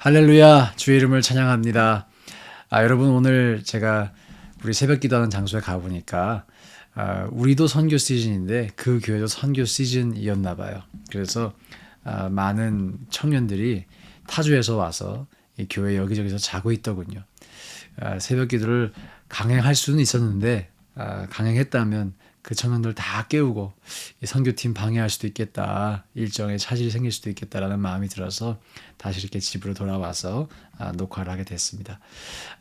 할렐루야, 주의 이름을 찬양합니다. 여러분, 오늘 제가 우리 새벽 기도하는 장소에 가보니까 우리도 선교 시즌인데 그 교회도 선교 시즌이었나 봐요. 그래서 많은 청년들이 타주에서 와서 이 교회 여기저기서 자고 있더군요. 새벽 기도를 강행할 수는 있었는데 강행했다면 그 청년들 다 깨우고 이 선교팀 방해할 수도 있겠다, 일정에 차질이 생길 수도 있겠다라는 마음이 들어서 다시 이렇게 집으로 돌아와서 녹화를 하게 됐습니다.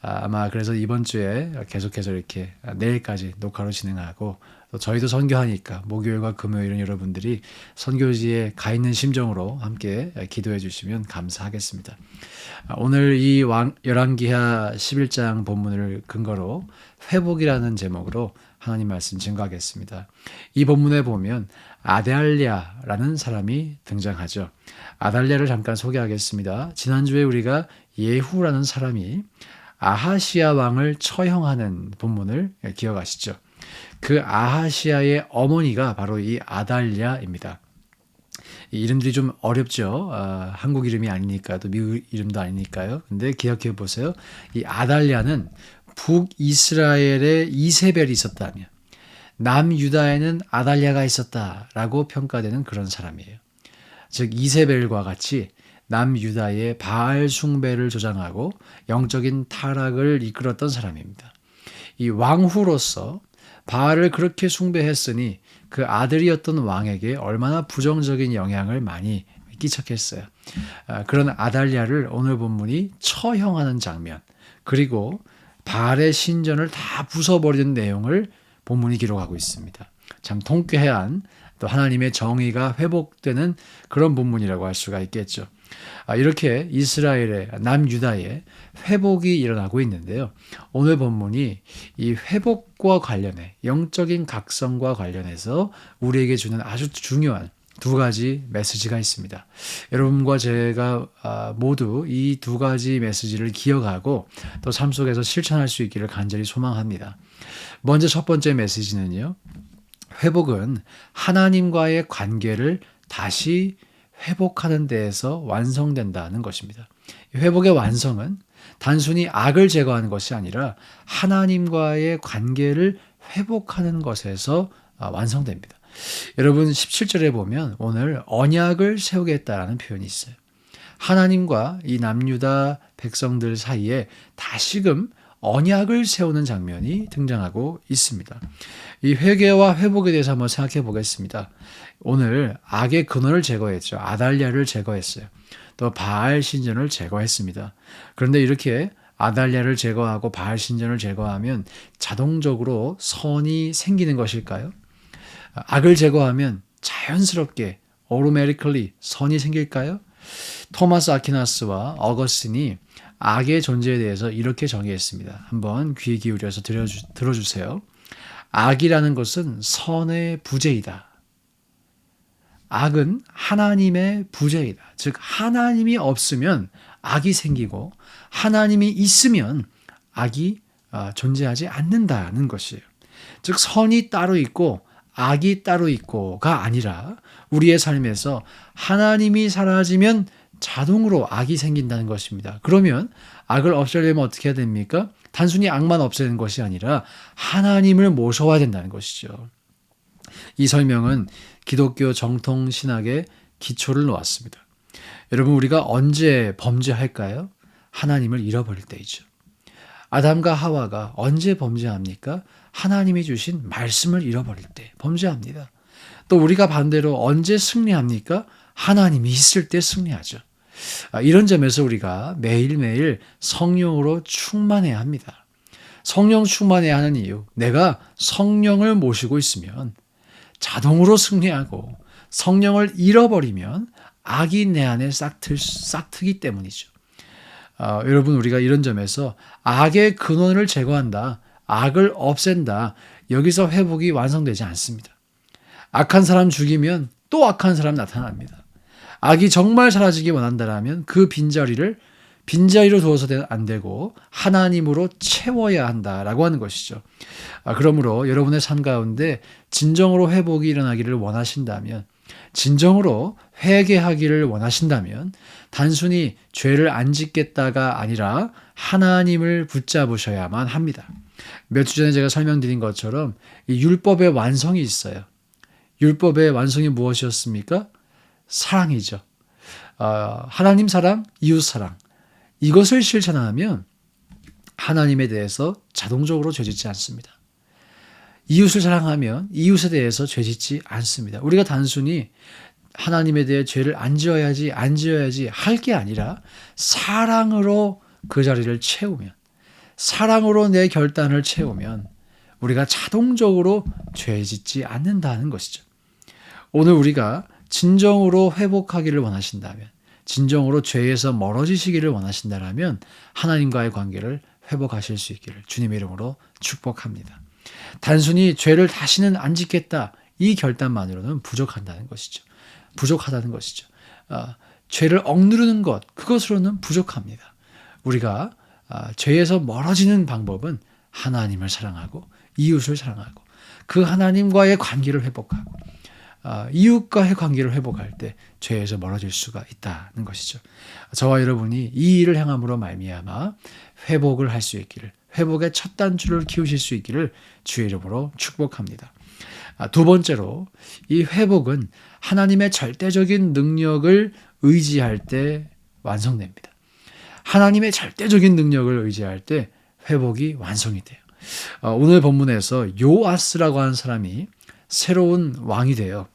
아마 그래서 이번 주에 계속해서 이렇게 내일까지 녹화로 진행하고, 또 저희도 선교하니까 목요일과 금요일은 여러분들이 선교지에 가 있는 심정으로 함께 기도해 주시면 감사하겠습니다. 오늘 이 열왕기하 11장 본문을 근거로 회복이라는 제목으로 하나님 말씀 증거하겠습니다. 이 본문에 보면 아달랴라는 사람이 등장하죠. 아달랴를 잠깐 소개하겠습니다. 지난주에 우리가 예후라는 사람이 아하시아 왕을 처형하는 본문을 기억하시죠? 그 아하시아의 어머니가 바로 이 아달랴입니다. 이 이름들이 좀 어렵죠. 한국 이름이 아니니까, 또 미국 이름도 아니니까요. 근데 기억해 보세요. 이 아달랴는 북이스라엘에 이세벨이 있었다면 남유다에는 아달랴가 있었다라고 평가되는 그런 사람이에요. 즉 이세벨과 같이 남유다의 바알 숭배를 조장하고 영적인 타락을 이끌었던 사람입니다. 이 왕후로서 바알을 그렇게 숭배했으니 그 아들이었던 왕에게 얼마나 부정적인 영향을 많이 끼쳤겠어요. 그런 아달랴를 오늘 본문이 처형하는 장면, 그리고 바알의 신전을 다 부숴버리는 내용을 본문이 기록하고 있습니다. 참 통쾌한, 또 하나님의 정의가 회복되는 그런 본문이라고 할 수가 있겠죠. 이렇게 이스라엘의 남유다에 회복이 일어나고 있는데요. 오늘 본문이 이 회복과 관련해, 영적인 각성과 관련해서 우리에게 주는 아주 중요한 두 가지 메시지가 있습니다. 여러분과 제가 모두 이 두 가지 메시지를 기억하고 또 삶 속에서 실천할 수 있기를 간절히 소망합니다. 먼저 첫 번째 메시지는요, 회복은 하나님과의 관계를 다시 회복하는 데에서 완성된다는 것입니다. 회복의 완성은 단순히 악을 제거하는 것이 아니라 하나님과의 관계를 회복하는 것에서 완성됩니다. 여러분 17절에 보면 오늘 언약을 세우겠다라는 표현이 있어요. 하나님과 이 남유다 백성들 사이에 다시금 언약을 세우는 장면이 등장하고 있습니다. 이 회개와 회복에 대해서 한번 생각해 보겠습니다. 오늘 악의 근원을 제거했죠. 아달랴를 제거했어요. 또 바알 신전을 제거했습니다. 그런데 이렇게 아달랴를 제거하고 바알 신전을 제거하면 자동적으로 선이 생기는 것일까요? 악을 제거하면 자연스럽게 automatically 선이 생길까요? 토마스 아퀴나스와 어거스틴이 악의 존재에 대해서 이렇게 정의했습니다. 한번 귀 기울여서 들어주세요. 악이라는 것은 선의 부재이다. 악은 하나님의 부재이다. 즉 하나님이 없으면 악이 생기고 하나님이 있으면 악이 존재하지 않는다는 것이에요. 즉 선이 따로 있고 악이 따로 있고가 아니라 우리의 삶에서 하나님이 사라지면 자동으로 악이 생긴다는 것입니다. 그러면 악을 없애려면 어떻게 해야 됩니까? 단순히 악만 없애는 것이 아니라 하나님을 모셔와야 된다는 것이죠. 이 설명은 기독교 정통 신학의 기초를 놓았습니다. 여러분, 우리가 언제 범죄할까요? 하나님을 잃어버릴 때이죠. 아담과 하와가 언제 범죄합니까? 하나님이 주신 말씀을 잃어버릴 때 범죄합니다. 또 우리가 반대로 언제 승리합니까? 하나님이 있을 때 승리하죠. 이런 점에서 우리가 매일매일 성령으로 충만해야 합니다. 성령 충만해야 하는 이유, 내가 성령을 모시고 있으면 자동으로 승리하고 성령을 잃어버리면 악이 내 안에 싹트기 때문이죠. 여러분, 우리가 이런 점에서 악의 근원을 제거한다, 악을 없앤다, 여기서 회복이 완성되지 않습니다. 악한 사람 죽이면 또 악한 사람 나타납니다. 악이 정말 사라지기 원한다면 그 빈자리로 두어서는 안 되고 하나님으로 채워야 한다라고 하는 것이죠. 그러므로 여러분의 삶 가운데 진정으로 회복이 일어나기를 원하신다면, 진정으로 회개하기를 원하신다면 단순히 죄를 안 짓겠다가 아니라 하나님을 붙잡으셔야만 합니다. 몇 주 전에 제가 설명드린 것처럼 이 율법의 완성이 있어요. 율법의 완성이 무엇이었습니까? 사랑이죠. 하나님 사랑, 이웃 사랑. 이것을 실천하면 하나님에 대해서 자동적으로 죄짓지 않습니다. 이웃을 사랑하면 이웃에 대해서 죄짓지 않습니다. 우리가 단순히 하나님에 대해 죄를 안 지어야지 할 게 아니라 사랑으로 그 자리를 채우면, 사랑으로 내 결단을 채우면 우리가 자동적으로 죄짓지 않는다는 것이죠. 오늘 우리가 진정으로 회복하기를 원하신다면, 진정으로 죄에서 멀어지시기를 원하신다면 하나님과의 관계를 회복하실 수 있기를 주님의 이름으로 축복합니다. 단순히 죄를 다시는 안 짓겠다, 이 결단만으로는 부족하다는 것이죠. 죄를 억누르는 것, 그것으로는 부족합니다. 우리가 죄에서 멀어지는 방법은 하나님을 사랑하고 이웃을 사랑하고 그 하나님과의 관계를 회복하고 이웃과의 관계를 회복할 때 죄에서 멀어질 수가 있다는 것이죠. 저와 여러분이 이 일을 행함으로 말미암아 회복을 할 수 있기를, 회복의 첫 단추를 키우실 수 있기를 주의 이름으로 축복합니다. 두 번째로 이 회복은 하나님의 절대적인 능력을 의지할 때 완성됩니다. 하나님의 절대적인 능력을 의지할 때 회복이 완성이 돼요. 오늘 본문에서 요아스라고 하는 사람이 새로운 왕이 돼요.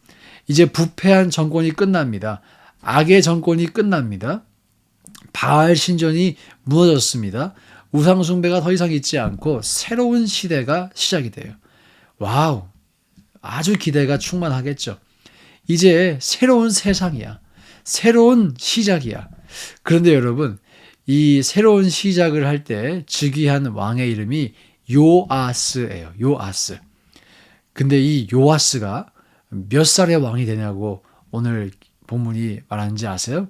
이제 부패한 정권이 끝납니다. 악의 정권이 끝납니다. 바알 신전이 무너졌습니다. 우상 숭배가 더 이상 있지 않고 새로운 시대가 시작이 돼요. 와우, 아주 기대가 충만하겠죠. 이제 새로운 세상이야. 새로운 시작이야. 그런데 여러분, 이 새로운 시작을 할 때 즉위한 왕의 이름이 요아스예요. 요아스. 근데 이 요아스가 몇 살의 왕이 되냐고 오늘 본문이 말하는지 아세요?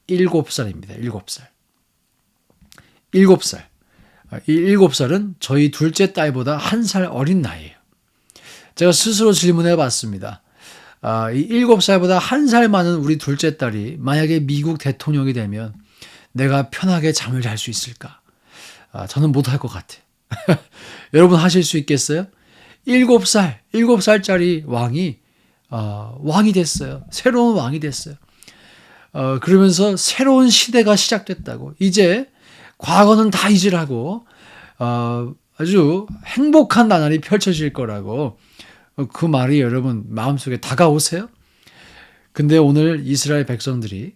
7살입니다. 7살. 7살. 이 7살은 저희 둘째 딸보다 1살 어린 나이예요. 제가 스스로 질문해 봤습니다. 이 7살보다 1살 많은 우리 둘째 딸이 만약에 미국 대통령이 되면 내가 편하게 잠을 잘 수 있을까? 저는 못할 것 같아요. 여러분 하실 수 있겠어요? 7살짜리 왕이 됐어요. 새로운 왕이 됐어요. 그러면서 새로운 시대가 시작됐다고. 이제 과거는 다 잊으라고 아주 행복한 나날이 펼쳐질 거라고. 그 말이 여러분 마음속에 다가오세요? 근데 오늘 이스라엘 백성들이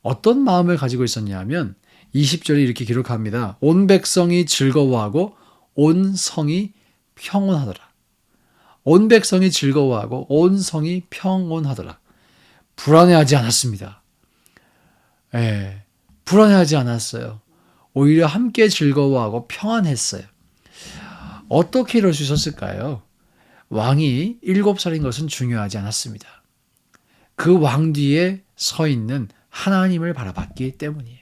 어떤 마음을 가지고 있었냐면 20절에 이렇게 기록합니다. 온 백성이 즐거워하고 온 성이 평온하더라. 온 백성이 즐거워하고 온 성이 평온하더라. 불안해하지 않았습니다. 불안해하지 않았어요. 오히려 함께 즐거워하고 평안했어요. 어떻게 이럴 수 있었을까요? 왕이 7살인 것은 중요하지 않았습니다. 그 왕 뒤에 서 있는 하나님을 바라봤기 때문이에요.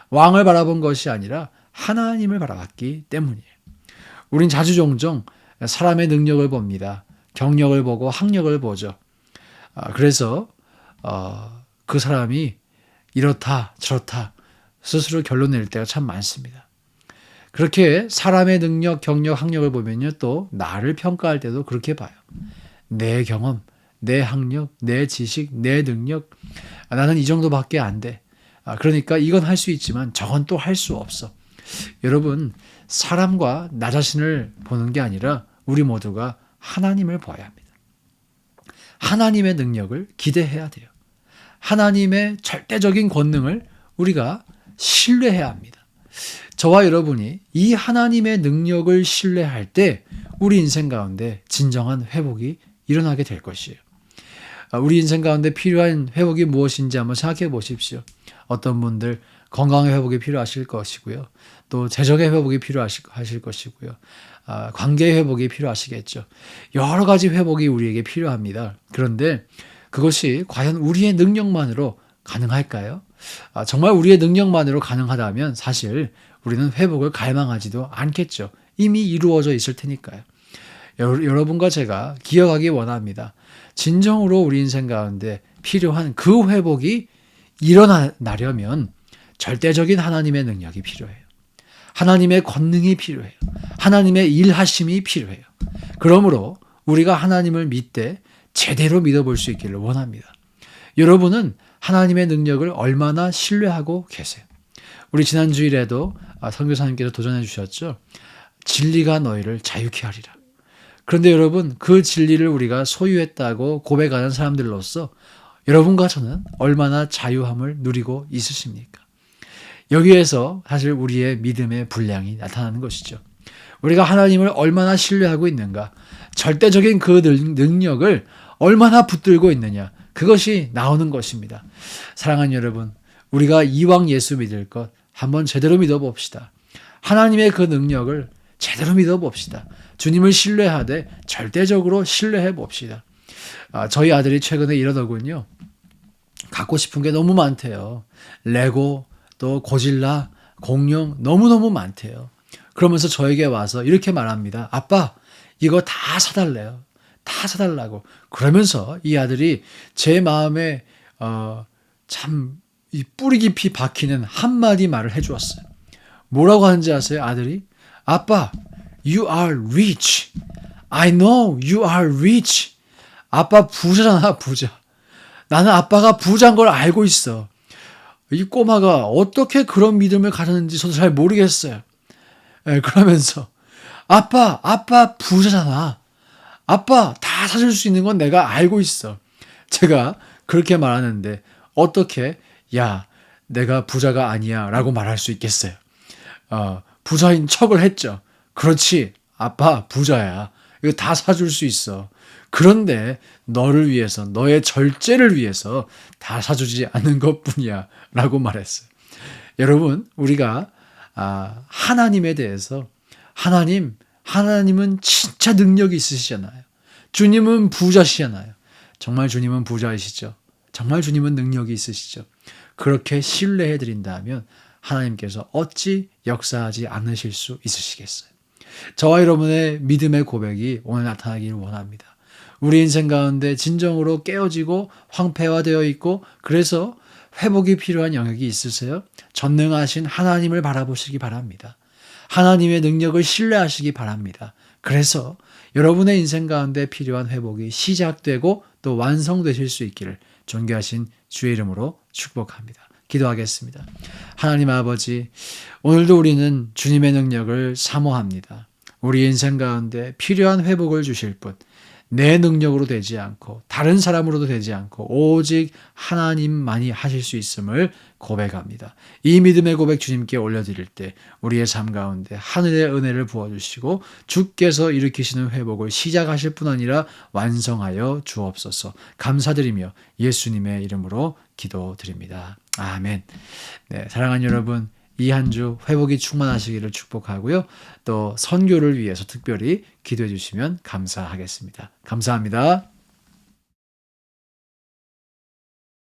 왕을 바라본 것이 아니라 하나님을 바라봤기 때문이에요. 우린 자주 종종 사람의 능력을 봅니다. 경력을 보고 학력을 보죠. 그래서 그 사람이 이렇다 저렇다 스스로 결론 낼 때가 참 많습니다. 그렇게 사람의 능력, 경력, 학력을 보면요, 또 나를 평가할 때도 그렇게 봐요. 내 경험, 내 학력, 내 지식, 내 능력, 나는 이 정도밖에 안 돼. 그러니까 이건 할 수 있지만 저건 또 할 수 없어. 여러분, 사람과 나 자신을 보는 게 아니라 우리 모두가 하나님을 봐야 합니다. 하나님의 능력을 기대해야 돼요. 하나님의 절대적인 권능을 우리가 신뢰해야 합니다. 저와 여러분이 이 하나님의 능력을 신뢰할 때 우리 인생 가운데 진정한 회복이 일어나게 될 것이에요. 우리 인생 가운데 필요한 회복이 무엇인지 한번 생각해 보십시오. 어떤 분들 건강의 회복이 필요하실 것이고요. 또 재정의 회복이 필요하실 것이고요. 관계의 회복이 필요하시겠죠. 여러 가지 회복이 우리에게 필요합니다. 그런데 그것이 과연 우리의 능력만으로 가능할까요? 정말 우리의 능력만으로 가능하다면 사실 우리는 회복을 갈망하지도 않겠죠. 이미 이루어져 있을 테니까요. 여러분과 제가 기억하기 원합니다. 진정으로 우리 인생 가운데 필요한 그 회복이 일어나려면 절대적인 하나님의 능력이 필요해요. 하나님의 권능이 필요해요. 하나님의 일하심이 필요해요. 그러므로 우리가 하나님을 믿되 제대로 믿어볼 수 있기를 원합니다. 여러분은 하나님의 능력을 얼마나 신뢰하고 계세요? 우리 지난 주일에도 선교사님께서 도전해 주셨죠. 진리가 너희를 자유케 하리라. 그런데 여러분, 그 진리를 우리가 소유했다고 고백하는 사람들로서 여러분과 저는 얼마나 자유함을 누리고 있으십니까? 여기에서 사실 우리의 믿음의 분량이 나타나는 것이죠. 우리가 하나님을 얼마나 신뢰하고 있는가, 절대적인 그 능력을 얼마나 붙들고 있느냐, 그것이 나오는 것입니다. 사랑하는 여러분, 우리가 이왕 예수 믿을 것 한번 제대로 믿어봅시다. 하나님의 그 능력을 제대로 믿어봅시다. 주님을 신뢰하되 절대적으로 신뢰해 봅시다. 저희 아들이 최근에 이러더군요. 갖고 싶은 게 너무 많대요. 레고, 또 고질라, 공룡 너무너무 많대요. 그러면서 저에게 와서 이렇게 말합니다. 아빠, 이거 다 사달래요. 다 사달라고. 그러면서 이 아들이 제 마음에 참 이 뿌리 깊이 박히는 한마디 말을 해주었어요. 뭐라고 하는지 아세요? 아들이? 아빠, you are rich. I know you are rich. 아빠 부자잖아, 부자. 나는 아빠가 부자인 걸 알고 있어. 이 꼬마가 어떻게 그런 믿음을 가졌는지 저도 잘 모르겠어요. 그러면서 아빠 부자잖아. 아빠 다 사줄 수 있는 건 내가 알고 있어. 제가 그렇게 말하는데 어떻게 야, 내가 부자가 아니야 라고 말할 수 있겠어요. 부자인 척을 했죠. 그렇지, 아빠 부자야. 이거 다 사줄 수 있어. 그런데 너를 위해서, 너의 절제를 위해서 다 사주지 않는 것뿐이야 라고 말했어요. 여러분, 우리가 하나님에 대해서 하나님은 진짜 능력이 있으시잖아요. 주님은 부자시잖아요. 정말 주님은 부자이시죠. 정말 주님은 능력이 있으시죠. 그렇게 신뢰해드린다면 하나님께서 어찌 역사하지 않으실 수 있으시겠어요. 저와 여러분의 믿음의 고백이 오늘 나타나기를 원합니다. 우리 인생 가운데 진정으로 깨어지고 황폐화되어 있고 그래서 회복이 필요한 영역이 있으세요? 전능하신 하나님을 바라보시기 바랍니다. 하나님의 능력을 신뢰하시기 바랍니다. 그래서 여러분의 인생 가운데 필요한 회복이 시작되고 또 완성되실 수 있기를 존귀하신 주의 이름으로 축복합니다. 기도하겠습니다. 하나님 아버지, 오늘도 우리는 주님의 능력을 사모합니다. 우리 인생 가운데 필요한 회복을 주실 분, 내 능력으로 되지 않고 다른 사람으로도 되지 않고 오직 하나님만이 하실 수 있음을 고백합니다. 이 믿음의 고백 주님께 올려드릴 때 우리의 삶 가운데 하늘의 은혜를 부어주시고 주께서 일으키시는 회복을 시작하실 뿐 아니라 완성하여 주옵소서. 감사드리며 예수님의 이름으로 기도드립니다. 아멘. 네, 사랑하는 여러분, 이 한 주 회복이 충만하시기를 축복하고요. 또 선교를 위해서 특별히 기도해 주시면 감사하겠습니다. 감사합니다.